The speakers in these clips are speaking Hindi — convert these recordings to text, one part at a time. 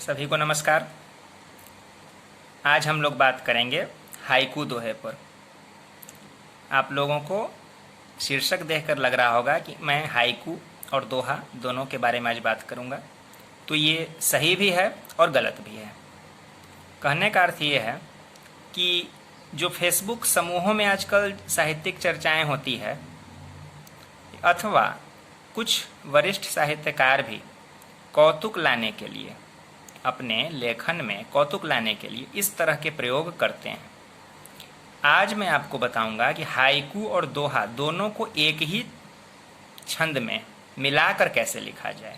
सभी को नमस्कार। आज हम लोग बात करेंगे हाइकू दोहे पर। आप लोगों को शीर्षक देखकर लग रहा होगा कि मैं हाइकू और दोहा दोनों के बारे में आज बात करूंगा, तो ये सही भी है और गलत भी है। कहने का अर्थ ये है कि जो फेसबुक समूहों में आजकल साहित्यिक चर्चाएं होती है, अथवा कुछ वरिष्ठ साहित्यकार भी कौतुक लाने के लिए, अपने लेखन में कौतुक लाने के लिए इस तरह के प्रयोग करते हैं। आज मैं आपको बताऊंगा कि हाइकू और दोहा दोनों को एक ही छंद में मिलाकर कैसे लिखा जाए।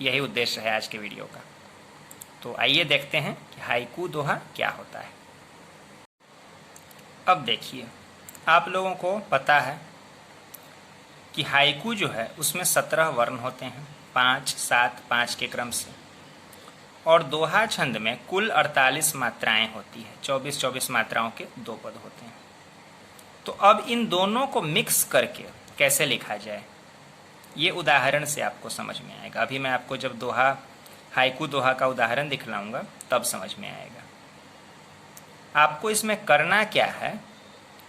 यही उद्देश्य है आज के वीडियो का। तो आइए देखते हैं कि हाइकू दोहा क्या होता है। अब देखिए, आप लोगों को पता है कि हाइकू जो है उसमें 17 वर्ण होते हैं, 5, 7, 5 के क्रम से, और दोहा छंद में कुल 48 मात्राएं होती है। 24-24 मात्राओं के 2 पद होते हैं। तो अब इन दोनों को मिक्स करके कैसे लिखा जाए, ये उदाहरण से आपको समझ में आएगा। अभी मैं आपको जब दोहा हाइकू दोहा का उदाहरण दिखलाऊंगा तब समझ में आएगा। आपको इसमें करना क्या है,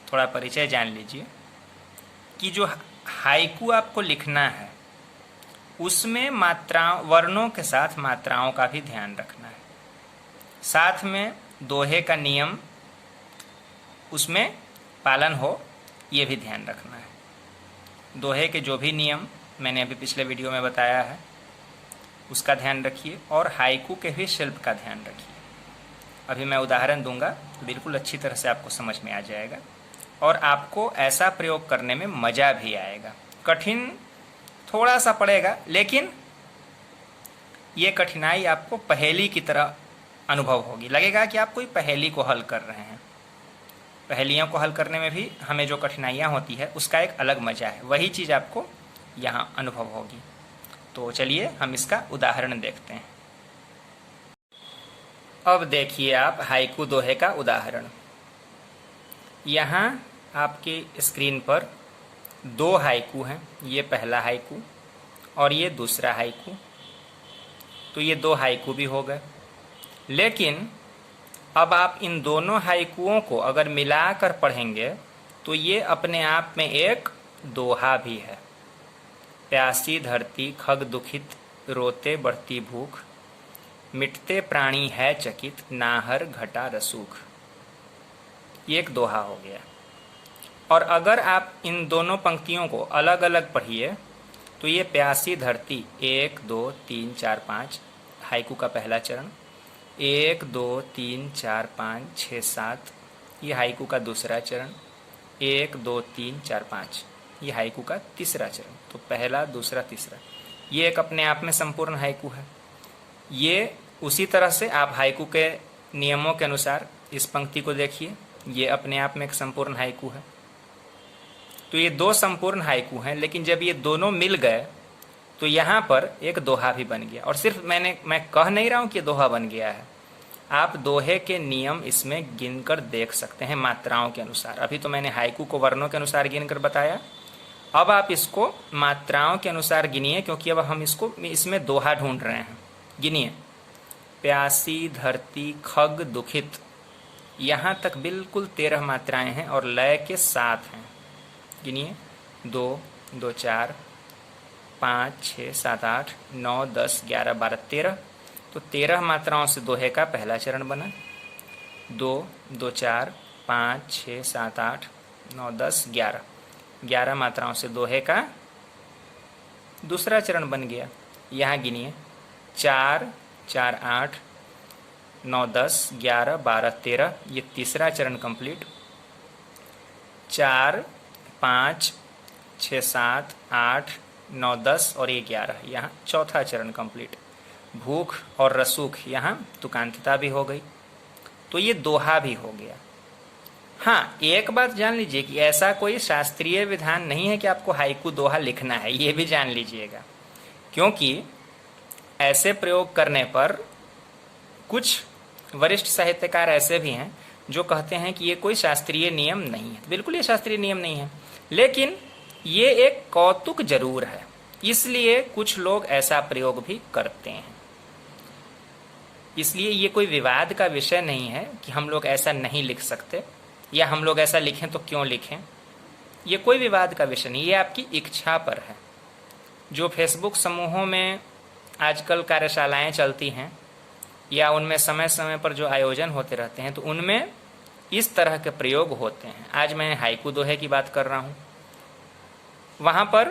थोड़ा परिचय जान लीजिए कि जो हाइकू आपको लिखना है उसमें मात्राओं, वर्णों के साथ मात्राओं का भी ध्यान रखना है। साथ में दोहे का नियम उसमें पालन हो, ये भी ध्यान रखना है। दोहे के जो भी नियम मैंने अभी पिछले वीडियो में बताया है उसका ध्यान रखिए, और हाइकू के भी शिल्प का ध्यान रखिए। अभी मैं उदाहरण दूंगा तो बिल्कुल अच्छी तरह से आपको समझ में आ जाएगा, और आपको ऐसा प्रयोग करने में मज़ा भी आएगा। कठिन थोड़ा सा पड़ेगा, लेकिन ये कठिनाई आपको पहेली की तरह अनुभव होगी। लगेगा कि आप कोई पहेली को हल कर रहे हैं। पहेलियों को हल करने में भी हमें जो कठिनाइयाँ होती है उसका एक अलग मज़ा है, वही चीज़ आपको यहाँ अनुभव होगी। तो चलिए हम इसका उदाहरण देखते हैं। अब देखिए आप हाइकू दोहे का उदाहरण। यहाँ आपकी स्क्रीन पर 2 हाइकू हैं। ये पहला हाइकू और ये दूसरा हाइकू। तो ये 2 हाइकू भी हो गए। लेकिन अब आप इन दोनों हाइकुओं को अगर मिलाकर पढ़ेंगे तो ये अपने आप में एक दोहा भी है। प्यासी धरती खग दुखित, रोते बढ़ती भूख, मिटते प्राणी है चकित, नाहर घटा रसूख। ये एक दोहा हो गया। और अगर आप इन दोनों पंक्तियों को अलग अलग पढ़िए तो ये प्यासी धरती 1, 2, 3, 4, 5 हाइकू का पहला चरण, 1, 2, 3, 4, 5, 6, 7 ये हाइकू का दूसरा चरण, 1, 2, 3, 4, 5 ये हाइकू का तीसरा चरण। तो पहला, दूसरा, तीसरा, ये एक अपने आप में संपूर्ण हाइकू है। ये उसी तरह से आप हाइकू के नियमों के अनुसार इस पंक्ति को देखिए, ये अपने आप में एक संपूर्ण हाइकू है। तो ये 2 संपूर्ण हाइकू हैं, लेकिन जब ये दोनों मिल गए तो यहाँ पर एक दोहा भी बन गया। और सिर्फ मैं कह नहीं रहा हूँ कि दोहा बन गया है, आप दोहे के नियम इसमें गिनकर देख सकते हैं मात्राओं के अनुसार। अभी तो मैंने हाइकू को वर्णों के अनुसार गिनकर बताया, अब आप इसको मात्राओं के अनुसार गिनिए, क्योंकि अब हम इसमें दोहा ढूंढ रहे हैं। गिनिए, प्यासी धरती खग दुखित, यहाँ तक बिल्कुल 13 मात्राएं हैं और लय के 7 हैं। गिनिए, 2, 2, 4, 5, 6, 7, 8, 9, 10, 11, 12, 13। तो 13 मात्राओं से दोहे का पहला चरण बना। 2, 2, 4, 5, 6, 7, 8, 9, 10, 11 11 मात्राओं से दोहे का दूसरा चरण बन गया। यहाँ गिनिए, 4, 4, 8, 9, 10, 11, 12, 13 ये तीसरा चरण कंप्लीट। 4, 5, 6, 7, 8, 9, 10 और ये 11 यहाँ चौथा चरण कंप्लीट। भूख और रसूख यहाँ तुकांतता भी हो गई। तो ये दोहा भी हो गया। हाँ, एक बात जान लीजिए कि ऐसा कोई शास्त्रीय विधान नहीं है कि आपको हाइकू दोहा लिखना है, ये भी जान लीजिएगा। क्योंकि ऐसे प्रयोग करने पर कुछ वरिष्ठ साहित्यकार ऐसे भी हैं जो कहते हैं कि ये कोई शास्त्रीय नियम नहीं है। बिल्कुल ये शास्त्रीय नियम नहीं है, लेकिन ये एक कौतुक जरूर है, इसलिए कुछ लोग ऐसा प्रयोग भी करते हैं। इसलिए ये कोई विवाद का विषय नहीं है कि हम लोग ऐसा नहीं लिख सकते या हम लोग ऐसा लिखें तो क्यों लिखें। ये कोई विवाद का विषय नहीं, ये आपकी इच्छा पर है। जो फेसबुक समूहों में आजकल कार्यशालाएं चलती हैं या उनमें समय समय पर जो आयोजन होते रहते हैं तो उनमें इस तरह के प्रयोग होते हैं। आज मैं हाइकू दोहे की बात कर रहा हूँ, वहाँ पर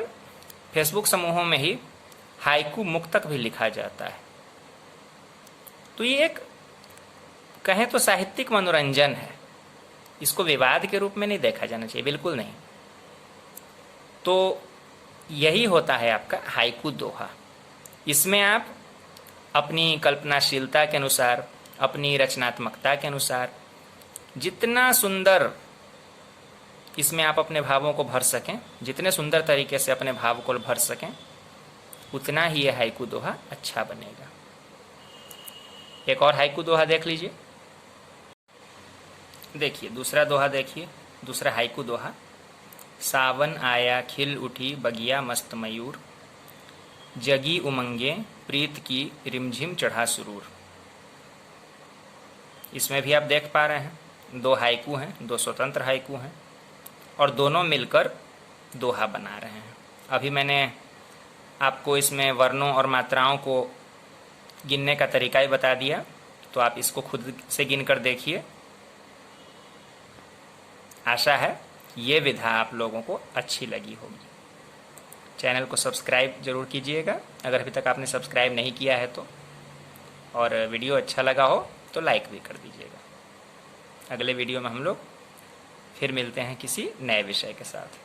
फेसबुक समूहों में ही हाइकू मुक्तक भी लिखा जाता है। तो ये एक कहें तो साहित्यिक मनोरंजन है, इसको विवाद के रूप में नहीं देखा जाना चाहिए, बिल्कुल नहीं। तो यही होता है आपका हाइकू दोहा। इसमें आप अपनी कल्पनाशीलता के अनुसार, अपनी रचनात्मकता के अनुसार जितना सुंदर इसमें आप अपने भावों को भर सकें, जितने सुंदर तरीके से अपने भाव को भर सकें, उतना ही यह हाइकू दोहा अच्छा बनेगा। एक और हाइकू दोहा देख लीजिए। देखिए दूसरा दोहा, देखिए दूसरा हाइकू दोहा। सावन आया खिल उठी बगिया मस्त मयूर, जगी उमंगे प्रीत की रिमझिम चढ़ा सुरूर। इसमें भी आप देख पा रहे हैं दो हाइकू हैं, दो स्वतंत्र हाइकू हैं और दोनों मिलकर दोहा बना रहे हैं। अभी मैंने आपको इसमें वर्णों और मात्राओं को गिनने का तरीका ही बता दिया, तो आप इसको खुद से गिन कर देखिए। आशा है ये विधा आप लोगों को अच्छी लगी होगी। चैनल को सब्सक्राइब जरूर कीजिएगा अगर अभी तक आपने सब्सक्राइब नहीं किया है तो, और वीडियो अच्छा लगा हो तो लाइक भी कर दीजिएगा। अगले वीडियो में हम लोग फिर मिलते हैं किसी नए विषय के साथ।